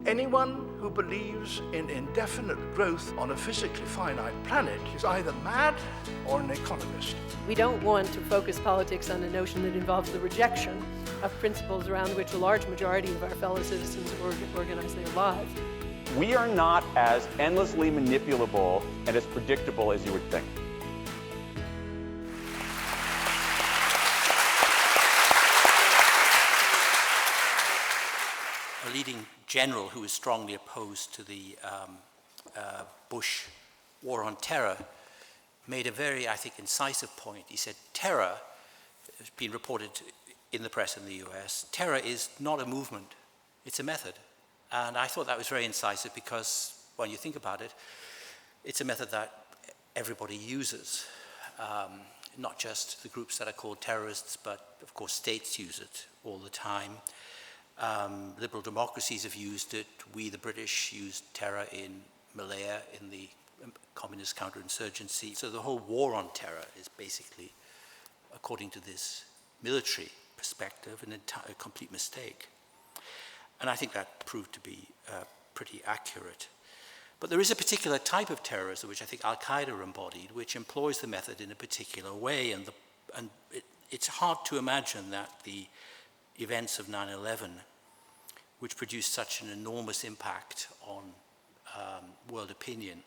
Anyone who believes in indefinite growth on a physically finite planet is either mad or an economist. We don't want to focus politics on a notion that involves the rejection of principles around which a large majority of our fellow citizens organize their lives. We are not as endlessly manipulable and as predictable as you would think. A leading general who was strongly opposed to the Bush war on terror made a very, I think, incisive point. He said, terror, has been reported in the press in the US, terror is not a movement, it's a method. And I thought that was very incisive because when you think about it, it's a method that everybody uses. Not just the groups that are called terrorists, but of course states use it all the time. Liberal democracies have used it. We, the British, used terror in Malaya in the communist counterinsurgency. So the whole war on terror is basically, according to this military perspective, a complete mistake. And I think that proved to be pretty accurate. But there is a particular type of terrorism which I think Al-Qaeda embodied, which employs the method in a particular way. And it's hard to imagine that the events of 9/11, which produced such an enormous impact on world opinion,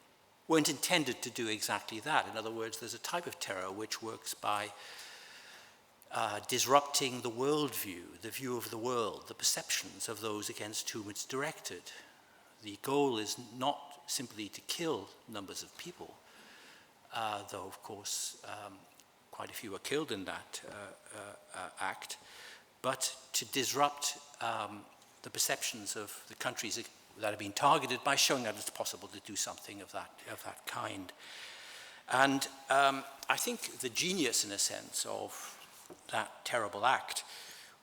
weren't intended to do exactly that. In other words, there's a type of terror which works by disrupting the worldview, the view of the world, the perceptions of those against whom it's directed. The goal is not simply to kill numbers of people, though of course quite a few were killed in that act, but to disrupt the perceptions of the countries that have been targeted by showing that it's possible to do something of that kind. And I think the genius, in a sense, of that terrible act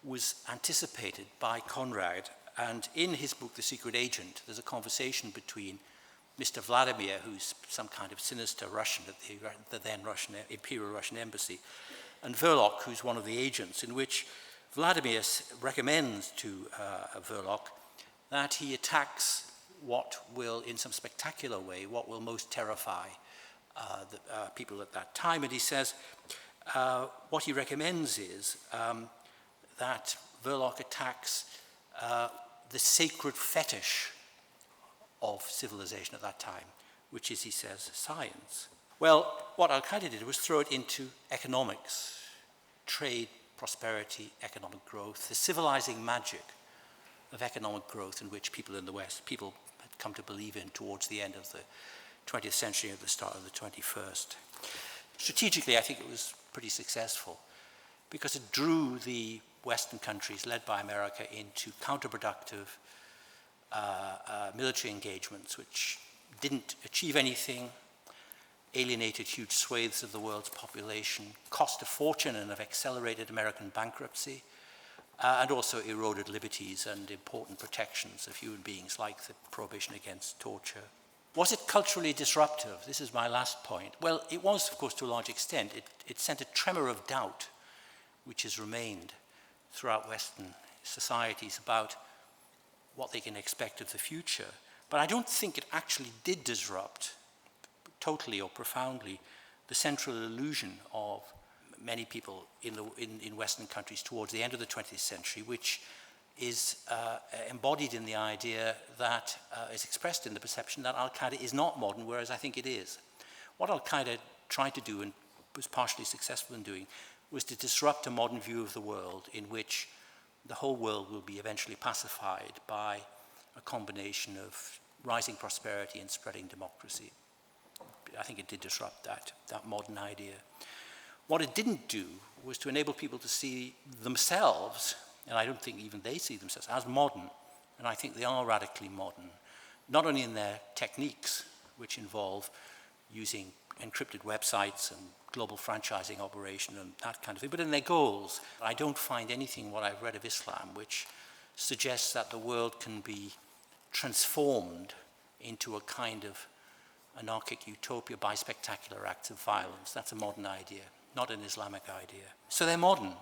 was anticipated by Conrad. And in his book, The Secret Agent, there's a conversation between Mr. Vladimir, who's some kind of sinister Russian at the then Imperial Russian Embassy, and Verloc, who's one of the agents, in which Vladimir recommends to Verloc that he attacks what will, in some spectacular way, what will most terrify the people at that time. And he says what he recommends is that Verloc attacks the sacred fetish of civilization at that time, which is, he says, science. Well, what Al-Qaeda did was throw it into economics, trade, prosperity, economic growth, the civilizing magic of economic growth in which people in the West, had come to believe in towards the end of the 20th century and the start of the 21st. Strategically, I think it was pretty successful because it drew the Western countries, led by America, into counterproductive military engagements which didn't achieve anything, alienated huge swathes of the world's population, cost a fortune and have accelerated American bankruptcy, and also eroded liberties and important protections of human beings like the prohibition against torture. Was it culturally disruptive? This is my last point. Well, it was, of course, to a large extent. It sent a tremor of doubt, which has remained throughout Western societies about what they can expect of the future. But I don't think it actually did disrupt totally or profoundly the central illusion of many people in Western countries towards the end of the 20th century, which is embodied in the idea that is expressed in the perception that Al-Qaeda is not modern, whereas I think it is. What Al-Qaeda tried to do, and was partially successful in doing, was to disrupt a modern view of the world in which the whole world will be eventually pacified by a combination of rising prosperity and spreading democracy. I think it did disrupt that modern idea. What it didn't do was to enable people to see themselves, and I don't think even they see themselves, as modern, and I think they are radically modern, not only in their techniques, which involve using encrypted websites and global franchising operation and that kind of thing, but in their goals. I don't find anything, what I've read of Islam, which suggests that the world can be transformed into a kind of anarchic utopia by spectacular acts of violence. That's a modern idea, not an Islamic idea. So they're modern,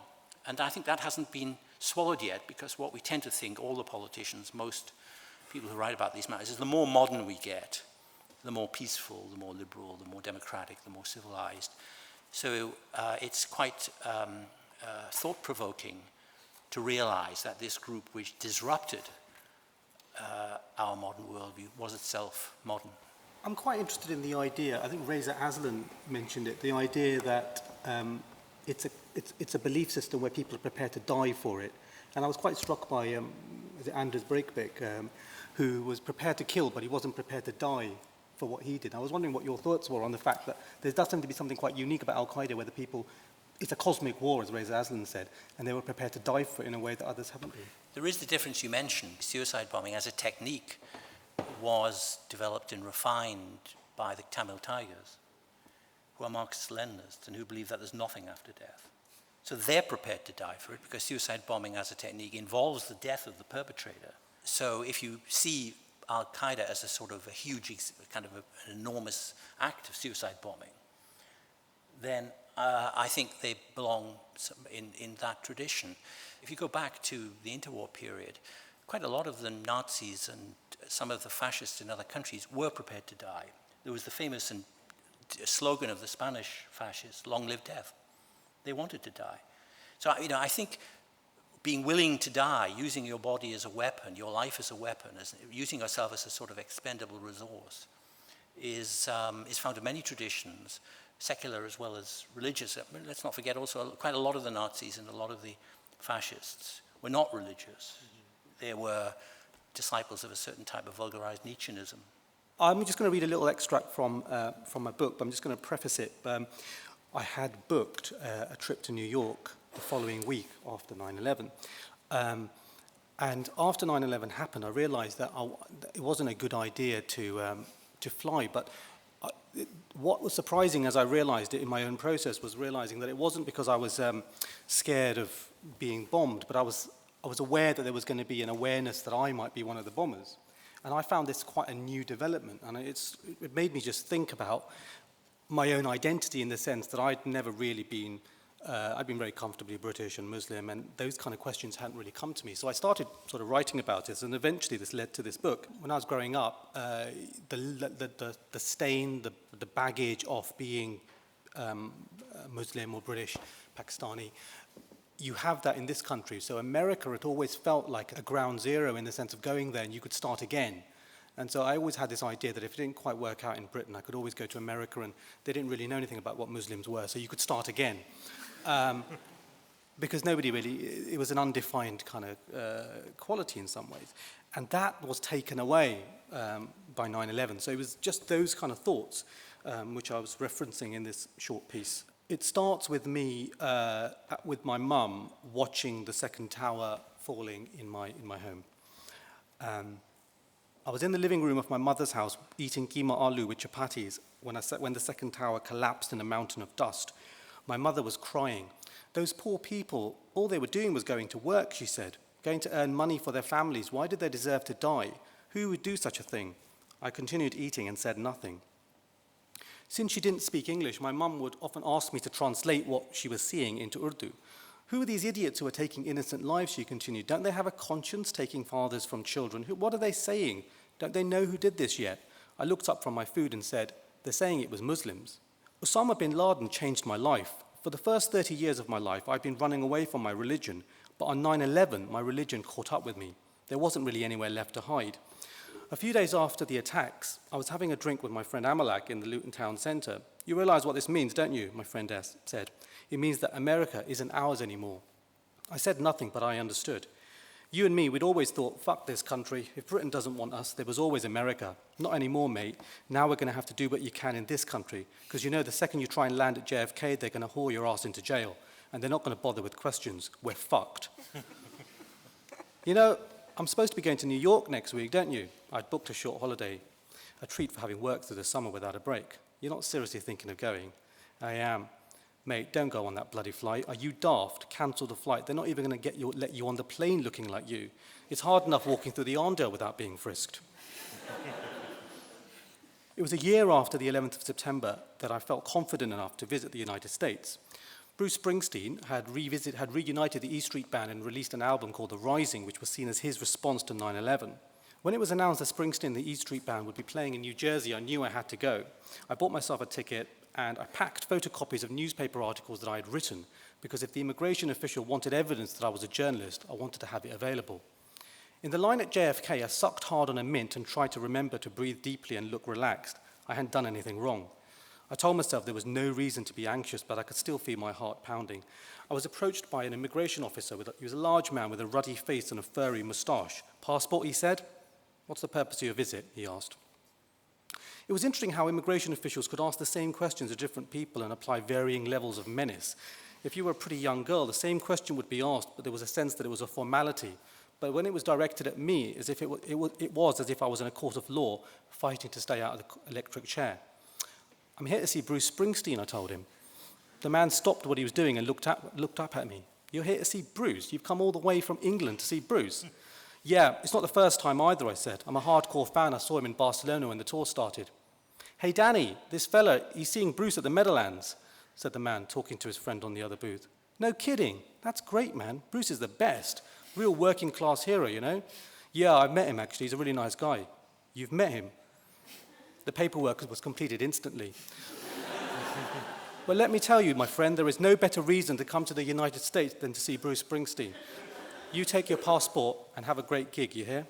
and I think that hasn't been swallowed yet, because what we tend to think, all the politicians, most people who write about these matters, is the more modern we get, the more peaceful, the more liberal, the more democratic, the more civilized. So it's quite thought-provoking to realize that this group which disrupted our modern worldview was itself modern. I'm quite interested in the idea, I think Reza Aslan mentioned it, the idea that it's a belief system where people are prepared to die for it. And I was quite struck by Anders Breivik, who was prepared to kill, but he wasn't prepared to die for what he did. I was wondering what your thoughts were on the fact that there does seem to be something quite unique about Al-Qaeda, where the people, it's a cosmic war, as Reza Aslan said, and they were prepared to die for it in a way that others haven't been. There is the difference you mentioned. Suicide bombing as a technique was developed and refined by the Tamil Tigers, who are Marxist-Leninists and who believe that there's nothing after death. So they're prepared to die for it because suicide bombing as a technique involves the death of the perpetrator. So if you see Al-Qaeda as a sort of a huge, kind of an enormous act of suicide bombing, then I think they belong in that tradition. If you go back to the interwar period, quite a lot of the Nazis and some of the fascists in other countries were prepared to die. There was the famous slogan of the Spanish fascists, "Long live death." They wanted to die. So, I think being willing to die, using your body as a weapon, your life as a weapon, using yourself as a sort of expendable resource, is found in many traditions, secular as well as religious. Let's not forget also quite a lot of the Nazis and a lot of the fascists were not religious. They were disciples of a certain type of vulgarized Nietzscheanism. I'm just going to read a little extract from my book, but I'm just going to preface it. I had booked a trip to New York the following week after 9/11. And after 9/11 happened, I realized that it wasn't a good idea to fly. But what was surprising as I realized it in my own process was realizing that it wasn't because I was scared of being bombed, but I was aware that there was going to be an awareness that I might be one of the bombers. And I found this quite a new development. And it made me just think about my own identity in the sense that I'd never really been, I'd been very comfortably British and Muslim, and those kind of questions hadn't really come to me. So I started sort of writing about this, and eventually this led to this book. When I was growing up, the stain, the baggage of being Muslim or British, Pakistani, you have that in this country. So America, it always felt like a ground zero in the sense of going there and you could start again. And so I always had this idea that if it didn't quite work out in Britain, I could always go to America, and they didn't really know anything about what Muslims were, so you could start again. Because nobody really, it was an undefined kind of quality in some ways. And that was taken away by 9/11. So it was just those kind of thoughts which I was referencing in this short piece. It starts with me, with my mum, watching the second tower falling in my home. I was in the living room of my mother's house eating keema aloo with chapatis when the second tower collapsed in a mountain of dust. My mother was crying. Those poor people, all they were doing was going to work, she said, going to earn money for their families. Why did they deserve to die? Who would do such a thing? I continued eating and said nothing. Since she didn't speak English, my mum would often ask me to translate what she was seeing into Urdu. Who are these idiots who are taking innocent lives, she continued. Don't they have a conscience taking fathers from children? What are they saying? Don't they know who did this yet? I looked up from my food and said, they're saying it was Muslims. Osama bin Laden changed my life. For the first 30 years of my life, I've been running away from my religion. But on 9/11, my religion caught up with me. There wasn't really anywhere left to hide. A few days after the attacks, I was having a drink with my friend Amalak in the Luton Town Centre. You realize what this means, don't you? My friend said. It means that America isn't ours anymore. I said nothing, but I understood. You and me, we'd always thought, fuck this country. If Britain doesn't want us, there was always America. Not anymore, mate. Now we're going to have to do what you can in this country. Because you know, the second you try and land at JFK, they're going to haul your ass into jail. And they're not going to bother with questions. We're fucked. You know, I'm supposed to be going to New York next week, don't you? I'd booked a short holiday, a treat for having worked through the summer without a break. You're not seriously thinking of going? I am. Mate, don't go on that bloody flight. Are you daft? Cancel the flight. They're not even going to let you on the plane looking like you. It's hard enough walking through the Arndale without being frisked. It was a year after the 11th of September that I felt confident enough to visit the United States. Bruce Springsteen had reunited the E Street Band and released an album called The Rising, which was seen as his response to 9/11. When it was announced that Springsteen, the E Street Band, would be playing in New Jersey, I knew I had to go. I bought myself a ticket and I packed photocopies of newspaper articles that I had written, because if the immigration official wanted evidence that I was a journalist, I wanted to have it available. In the line at JFK, I sucked hard on a mint and tried to remember to breathe deeply and look relaxed. I hadn't done anything wrong. I told myself there was no reason to be anxious, but I could still feel my heart pounding. I was approached by an immigration officer. He was a large man with a ruddy face and a furry moustache. "Passport," he said. "What's the purpose of your visit?" he asked. It was interesting how immigration officials could ask the same questions to different people and apply varying levels of menace. If you were a pretty young girl, the same question would be asked, but there was a sense that it was a formality. But when it was directed at me, as if it was as if I was in a court of law, fighting to stay out of the electric chair. "I'm here to see Bruce Springsteen," I told him. The man stopped what he was doing and looked up at me. "You're here to see Bruce? You've come all the way from England to see Bruce?" "Yeah, it's not the first time either," I said. "I'm a hardcore fan. I saw him in Barcelona when the tour started." "Hey, Danny, this fella, he's seeing Bruce at the Meadowlands," said the man, talking to his friend on the other booth. "No kidding. That's great, man. Bruce is the best. Real working class hero, you know." "Yeah, I've met him, actually. He's a really nice guy." "You've met him?" The paperwork was completed instantly. "Well, let me tell you, my friend, there is no better reason to come to the United States than to see Bruce Springsteen. You take your passport and have a great gig, you hear?"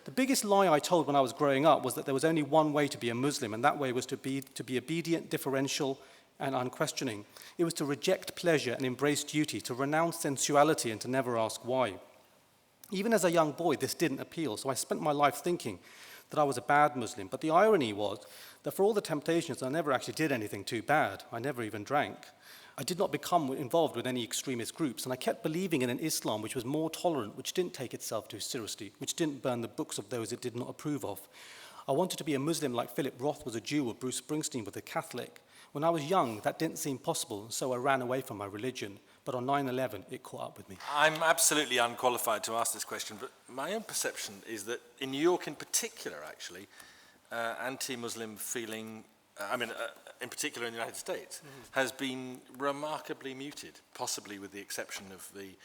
The biggest lie I told when I was growing up was that there was only one way to be a Muslim, and that way was to be obedient, differential, and unquestioning. It was to reject pleasure and embrace duty, to renounce sensuality and to never ask why. Even as a young boy, this didn't appeal, so I spent my life thinking that I was a bad Muslim. But the irony was that for all the temptations, I never actually did anything too bad. I never even drank. I did not become involved with any extremist groups, and I kept believing in an Islam which was more tolerant, which didn't take itself too seriously, which didn't burn the books of those it did not approve of. I wanted to be a Muslim like Philip Roth was a Jew or Bruce Springsteen was a Catholic. When I was young, that didn't seem possible, so I ran away from my religion. But on 9/11, it caught up with me. I'm absolutely unqualified to ask this question, but my own perception is that in New York in particular, actually, anti-Muslim feeling, in particular in the United States, has been remarkably muted, possibly with the exception of the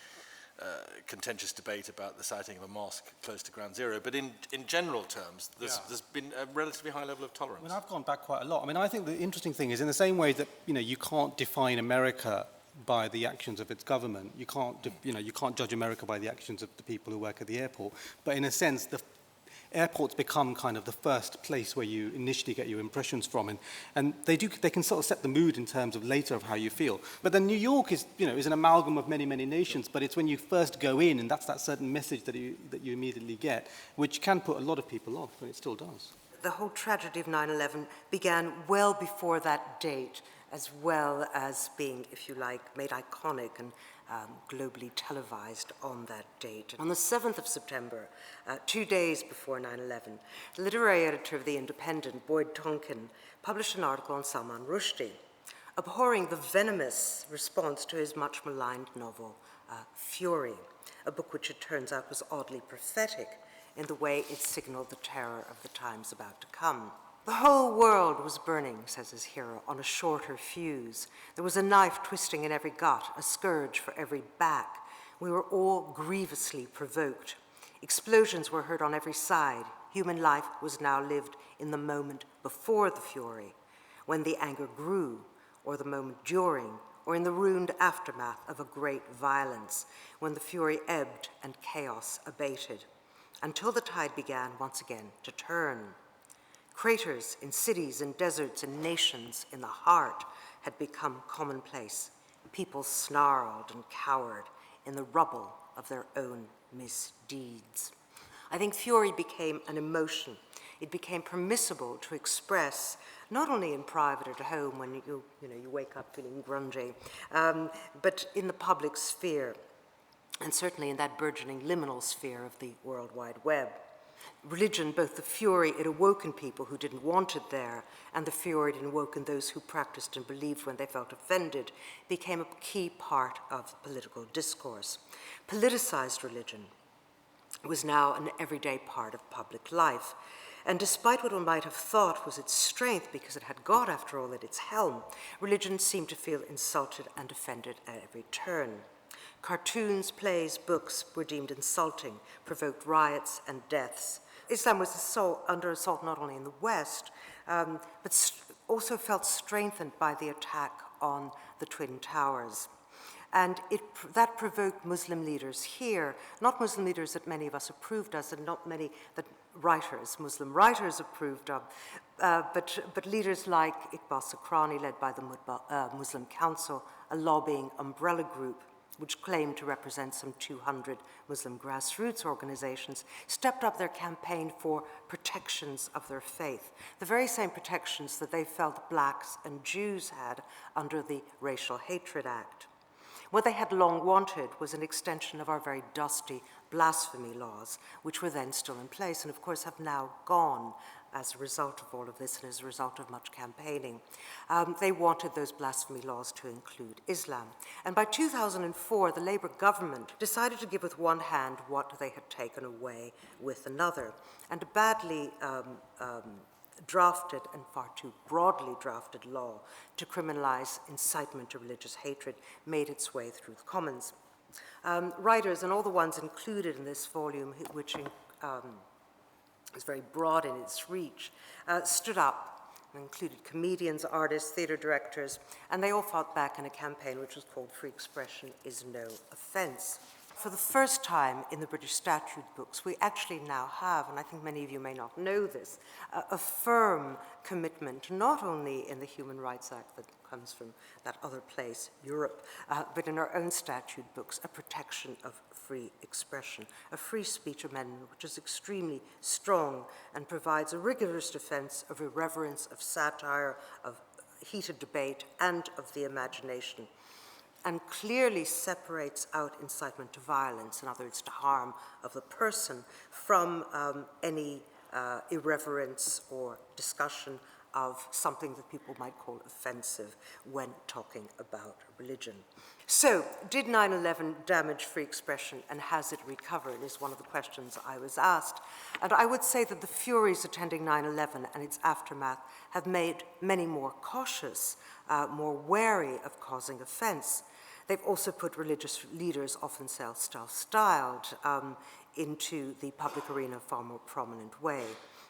contentious debate about the siting of a mosque close to Ground Zero. But in general terms, there's been a relatively high level of tolerance. I mean, I've gone back quite a lot. I mean, I think the interesting thing is in the same way that, you can't define America by the actions of its government. You can't judge America by the actions of the people who work at the airport. But in a sense, the airports become kind of the first place where you initially get your impressions from, and they can sort of set the mood in terms of later of how you feel. But then New York is an amalgam of many, many nations. But it's when you first go in, and that's that certain message that you immediately get, which can put a lot of people off, and it still does. The whole tragedy of 9/11 began well before that date, as well as being, if you like, made iconic and globally televised on that date. On the 7th of September, 2 days before 9/11, the literary editor of The Independent, Boyd Tonkin, published an article on Salman Rushdie, abhorring the venomous response to his much maligned novel, Fury, a book which it turns out was oddly prophetic in the way it signaled the terror of the times about to come. The whole world was burning, says his hero, on a shorter fuse. There was a knife twisting in every gut, a scourge for every back. We were all grievously provoked. Explosions were heard on every side. Human life was now lived in the moment before the fury, when the anger grew, or the moment during, or in the ruined aftermath of a great violence, when the fury ebbed and chaos abated, until the tide began once again to turn. Craters in cities and deserts and nations in the heart had become commonplace. People snarled and cowered in the rubble of their own misdeeds. I think fury became an emotion. It became permissible to express, not only in private or at home when you wake up feeling grungy, but in the public sphere, and certainly in that burgeoning liminal sphere of the World Wide Web. Religion, both the fury it awoke in people who didn't want it there, and the fury it awoke in those who practiced and believed when they felt offended, became a key part of political discourse. Politicized religion was now an everyday part of public life. And despite what one might have thought was its strength, because it had God, after all, at its helm, religion seemed to feel insulted and offended at every turn. Cartoons, plays, books were deemed insulting, provoked riots and deaths. Islam was under assault not only in the West, but also felt strengthened by the attack on the Twin Towers. And that provoked Muslim leaders here, not Muslim leaders that many of us approved of, and not many that Muslim writers approved of, but leaders like Iqbal Sakrani, led by the Muslim Council, a lobbying umbrella group which claimed to represent some 200 Muslim grassroots organizations, stepped up their campaign for protections of their faith, the very same protections that they felt blacks and Jews had under the Racial Hatred Act. What they had long wanted was an extension of our very dusty blasphemy laws, which were then still in place and of course have now gone as a result of all of this and as a result of much campaigning. They wanted those blasphemy laws to include Islam. And by 2004, the Labour government decided to give with one hand what they had taken away with another. And a badly drafted and far too broadly drafted law to criminalize incitement to religious hatred made its way through the Commons. Writers, and all the ones included in this volume, which is very broad in its reach, stood up and included comedians, artists, theater directors, and they all fought back in a campaign which was called Free Expression is No Offense. For the first time in the British statute books, we actually now have, and I think many of you may not know this, a firm commitment, not only in the Human Rights Act that comes from that other place, Europe, but in our own statute books, a protection of free expression, a free speech amendment which is extremely strong and provides a rigorous defense of irreverence, of satire, of heated debate, and of the imagination, and clearly separates out incitement to violence, in other words, to harm of the person, from any irreverence or discussion of something that people might call offensive when talking about religion. So, did 9/11 damage free expression, and has it recovered, is one of the questions I was asked. And I would say that the furies attending 9/11 and its aftermath have made many more cautious, more wary of causing offense. They've also put religious leaders, often self-styled, into the public arena in a far more prominent way.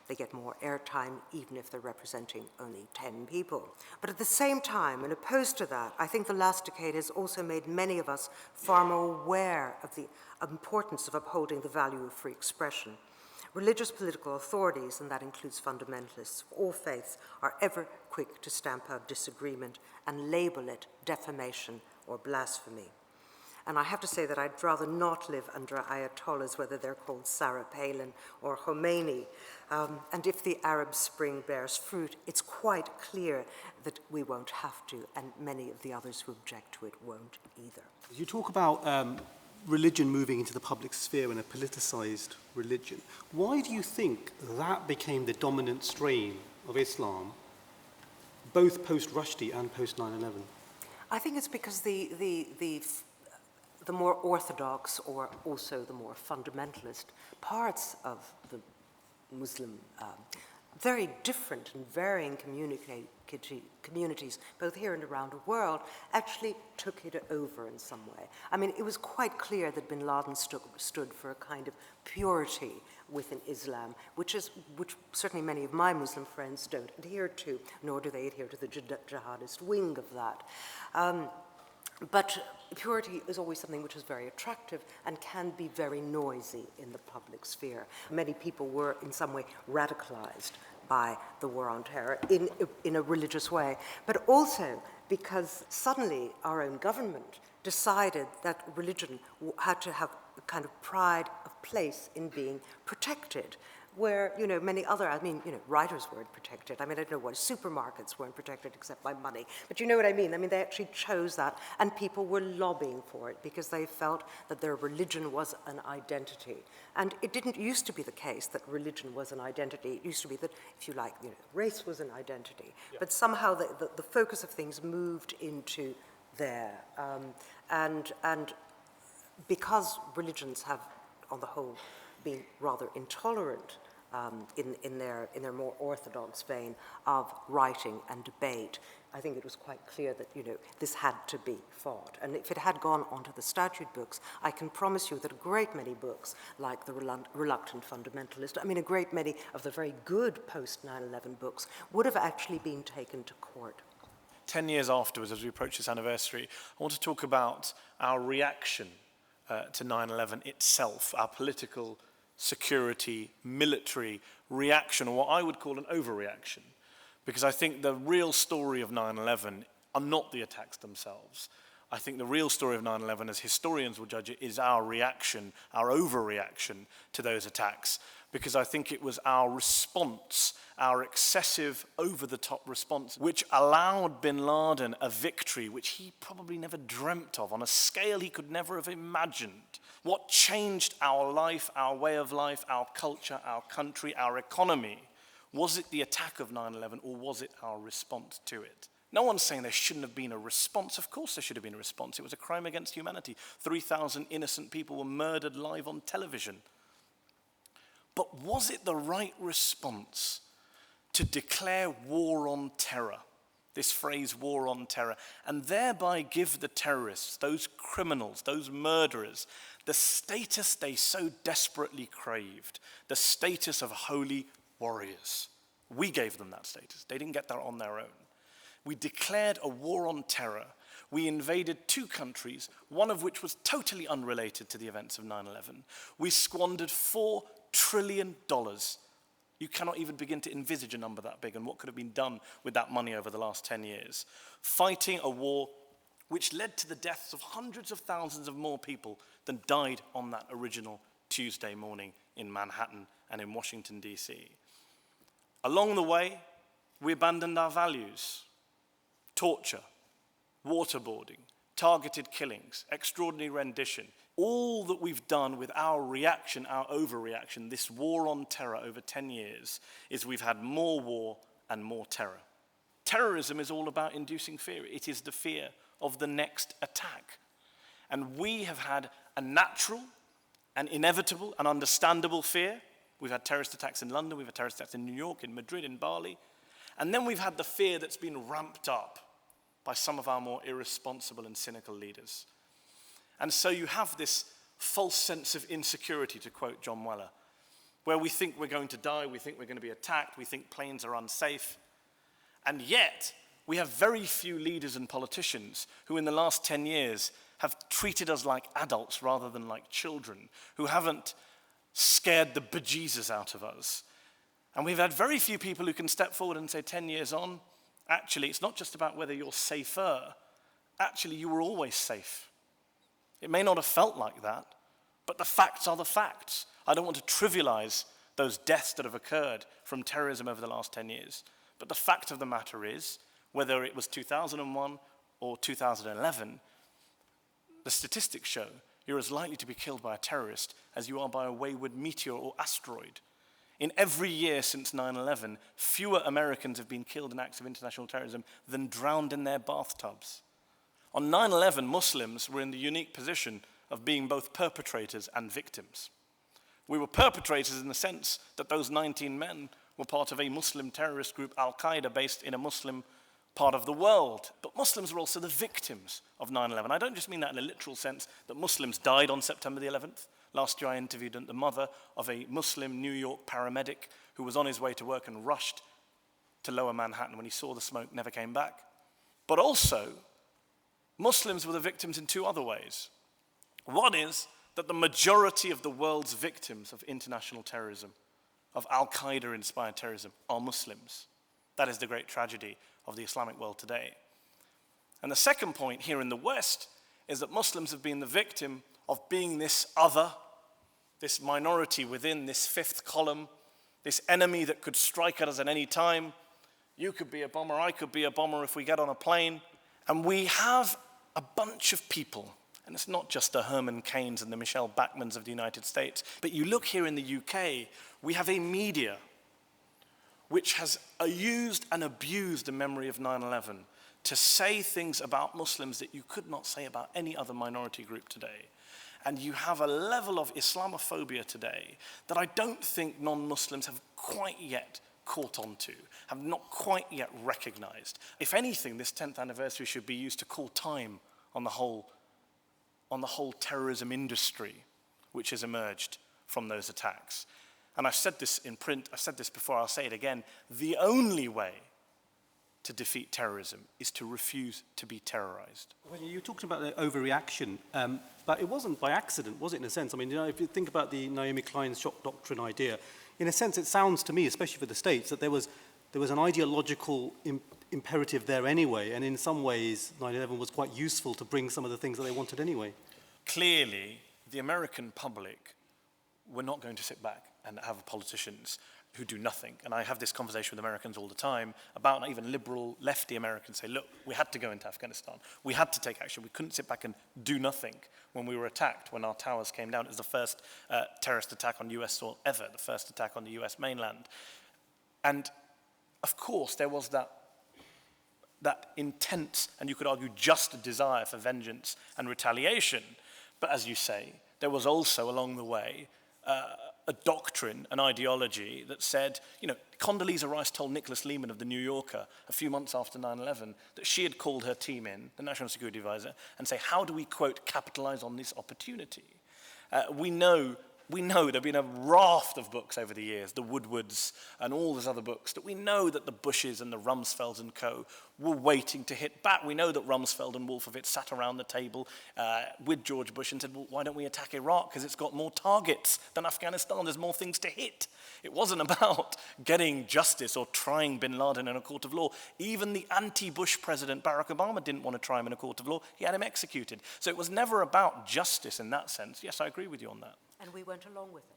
They get more airtime, even if they're representing only 10 people. But at the same time, and opposed to that, I think the last decade has also made many of us far more aware of the importance of upholding the value of free expression. Religious political authorities, and that includes fundamentalists of all faiths, are ever quick to stamp out disagreement and label it defamation or blasphemy. And I have to say that I'd rather not live under Ayatollahs, whether they're called Sarah Palin or Khomeini. And if the Arab Spring bears fruit, it's quite clear that we won't have to, and many of the others who object to it won't either. You talk about religion moving into the public sphere and a politicized religion. Why do you think that became the dominant strain of Islam, both post-Rushdie and post-9/11? I think it's because the more orthodox, or also the more fundamentalist parts of the Muslim, very different and varying communities, both here and around the world, actually took it over in some way. I mean, it was quite clear that bin Laden stood for a kind of purity within Islam, which certainly many of my Muslim friends don't adhere to, nor do they adhere to the jihadist wing of that. But purity is always something which is very attractive and can be very noisy in the public sphere. Many people were in some way radicalized by the war on terror in a religious way, but also because suddenly our own government decided that religion had to have a kind of pride of place in being protected, where, many other, writers weren't protected. I don't know what, supermarkets weren't protected except by money. But you know what I mean? They actually chose that, and people were lobbying for it because they felt that their religion was an identity. And it didn't used to be the case that religion was an identity. It used to be that, if you like, race was an identity. Yeah. But somehow the focus of things moved into there. And because religions have, on the whole, been rather intolerant in their more orthodox vein of writing and debate, I think it was quite clear that, this had to be fought. And if it had gone onto the statute books, I can promise you that a great many books, like The Reluctant Fundamentalist, a great many of the very good post-9/11 books, would have actually been taken to court. 10 years afterwards, as we approach this anniversary, I want to talk about our reaction to 9/11 itself, our political, security, military reaction, or what I would call an overreaction. Because I think the real story of 9/11 are not the attacks themselves. I think the real story of 9/11, as historians will judge it, is our reaction, our overreaction to those attacks. Because I think it was our response, our excessive, over-the-top response, which allowed bin Laden a victory which he probably never dreamt of, on a scale he could never have imagined. What changed our life, our way of life, our culture, our country, our economy? Was it the attack of 9/11, or was it our response to it? No one's saying there shouldn't have been a response. Of course there should have been a response. It was a crime against humanity. 3,000 innocent people were murdered live on television. But was it the right response to declare war on terror, this phrase war on terror, and thereby give the terrorists, those criminals, those murderers, the status they so desperately craved, the status of holy warriors? We gave them that status. They didn't get that on their own. We declared a war on terror. We invaded 2 countries, one of which was totally unrelated to the events of 9/11. We squandered $4 trillion. You cannot even begin to envisage a number that big and what could have been done with that money over the last 10 years. Fighting a war which led to the deaths of hundreds of thousands of more people than died on that original Tuesday morning in Manhattan and in Washington, D.C. Along the way, we abandoned our values. Torture, waterboarding, targeted killings, extraordinary rendition. All that we've done with our reaction, our overreaction, this war on terror over 10 years, is we've had more war and more terror. Terrorism is all about inducing fear. It is the fear of the next attack. And we have had a natural and inevitable and understandable fear. We've had terrorist attacks in London, we've had terrorist attacks in New York, in Madrid, in Bali. And then we've had the fear that's been ramped up by some of our more irresponsible and cynical leaders. And so you have this false sense of insecurity, to quote John Weller, where we think we're going to die, we think we're going to be attacked, we think planes are unsafe. And yet, we have very few leaders and politicians who in the last 10 years have treated us like adults rather than like children, who haven't scared the bejesus out of us. And we've had very few people who can step forward and say 10 years on, actually, it's not just about whether you're safer, actually you were always safe. It may not have felt like that, but the facts are the facts. I don't want to trivialize those deaths that have occurred from terrorism over the last 10 years. But the fact of the matter is, whether it was 2001 or 2011, the statistics show you're as likely to be killed by a terrorist as you are by a wayward meteor or asteroid. In every year since 9/11, fewer Americans have been killed in acts of international terrorism than drowned in their bathtubs. On 9/11, Muslims were in the unique position of being both perpetrators and victims. We were perpetrators in the sense that those 19 men were part of a Muslim terrorist group, Al-Qaeda, based in a Muslim part of the world. But Muslims were also the victims of 9/11. I don't just mean that in a literal sense, that Muslims died on September the 11th. Last year I interviewed the mother of a Muslim New York paramedic who was on his way to work and rushed to Lower Manhattan. When he saw the smoke, never came back. But also, Muslims were the victims in 2 other ways. One is that the majority of the world's victims of international terrorism, of Al-Qaeda-inspired terrorism, are Muslims. That is the great tragedy of the Islamic world today. And the second point here in the West is that Muslims have been the victim of being this other, this minority within this 5th column, this enemy that could strike at us at any time. You could be a bomber, I could be a bomber if we get on a plane. And we have a bunch of people, and it's not just the Herman Cains and the Michelle Bachmans of the United States, but you look here in the UK, we have a media which has used and abused the memory of 9/11 to say things about Muslims that you could not say about any other minority group today. And you have a level of Islamophobia today that I don't think non-Muslims have quite yet caught on to, have not quite yet recognized. If anything, this 10th anniversary should be used to call time on the whole terrorism industry which has emerged from those attacks. And I've said this in print, I've said this before, I'll say it again. The only way to defeat terrorism is to refuse to be terrorized. Well, you were talking about the overreaction, but it wasn't by accident, was it, in a sense? I mean, if you think about the Naomi Klein's shock doctrine idea, in a sense it sounds to me, especially for the States, that there was an ideological imperative there anyway, and in some ways 9/11 was quite useful to bring some of the things that they wanted anyway. Clearly, the American public were not going to sit back and have politicians who do nothing. And I have this conversation with Americans all the time about even liberal, lefty Americans say, look, we had to go into Afghanistan. We had to take action. We couldn't sit back and do nothing when we were attacked, when our towers came down. It was the first terrorist attack on US soil ever, the first attack on the US mainland. And of course, there was that intense, and you could argue just a desire for vengeance and retaliation. But as you say, there was also along the way a doctrine, an ideology that said, you know, Condoleezza Rice told Nicholas Leeman of The New Yorker a few months after 9/11 that she had called her team in, the National Security Advisor, and say, how do we, quote, capitalize on this opportunity? We know there have been a raft of books over the years, the Woodwards and all those other books, that we know that the Bushes and the Rumsfelds and co. were waiting to hit back. We know that Rumsfeld and Wolfowitz sat around the table with George Bush and said, well, why don't we attack Iraq? Because it's got more targets than Afghanistan. There's more things to hit. It wasn't about getting justice or trying bin Laden in a court of law. Even the anti-Bush president, Barack Obama, didn't want to try him in a court of law. He had him executed. So it was never about justice in that sense. Yes, I agree with you on that. And we went along with it.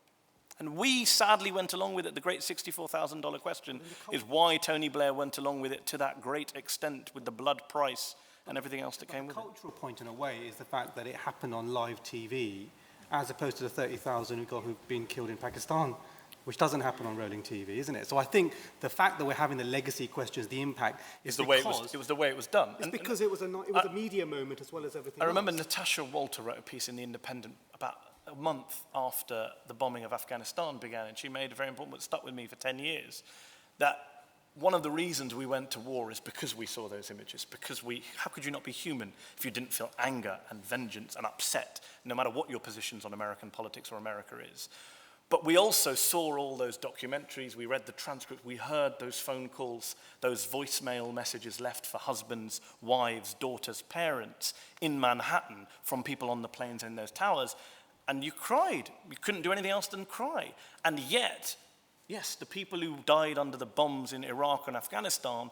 And we sadly went along with it. The great $64,000 question is why Tony Blair went along with it to that great extent with the blood price and everything else that came with it. The cultural point, in a way, is the fact that it happened on live TV, as opposed to the 30,000 who've been killed in Pakistan, which doesn't happen on rolling TV, isn't it? So I think the fact that we're having the legacy questions, the impact, is it was the way it was done. It's because it was a media moment as well as everything else. I remember Natasha Walter wrote a piece in The Independent about a month after the bombing of Afghanistan began, and she made a very important point that stuck with me for 10 years, that one of the reasons we went to war is because we saw those images, how could you not be human if you didn't feel anger and vengeance and upset, no matter what your positions on American politics or America is. But we also saw all those documentaries, we read the transcripts, we heard those phone calls, those voicemail messages left for husbands, wives, daughters, parents in Manhattan from people on the planes in those towers. And you cried. You couldn't do anything else than cry. And yet, yes, the people who died under the bombs in Iraq and Afghanistan,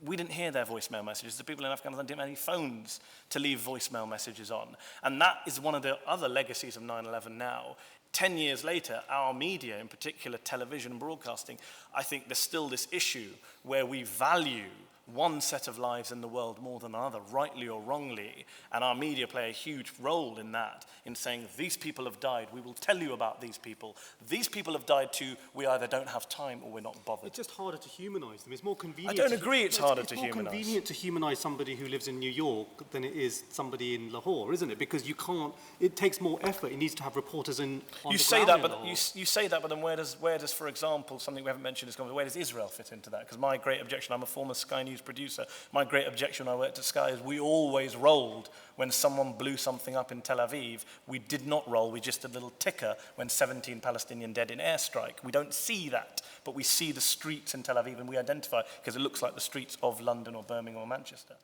we didn't hear their voicemail messages. The people in Afghanistan didn't have any phones to leave voicemail messages on. And that is one of the other legacies of 9/11 now. 10 years later, our media, in particular television and broadcasting, I think there's still this issue where we value one set of lives in the world more than another, rightly or wrongly, and our media play a huge role in that, in saying, these people have died, we will tell you about these people have died too, we either don't have time or we're not bothered. It's just harder to humanize them. It's more convenient. I don't agree it's harder to humanize. It's more convenient to humanize somebody who lives in New York than it is somebody in Lahore, isn't it? Because you can't, it takes more effort. It needs to have reporters on you the say ground that, in but Lahore. you say that, but then where does, for example, something we haven't mentioned is where does Israel fit into that? Because my great objection, I'm a former Sky News producer, my great objection when I worked at Sky is we always rolled when someone blew something up in Tel Aviv. We did not roll, we just did a little ticker when 17 Palestinian dead in airstrike. We don't see that, but we see the streets in Tel Aviv and we identify because it looks like the streets of London or Birmingham or Manchester.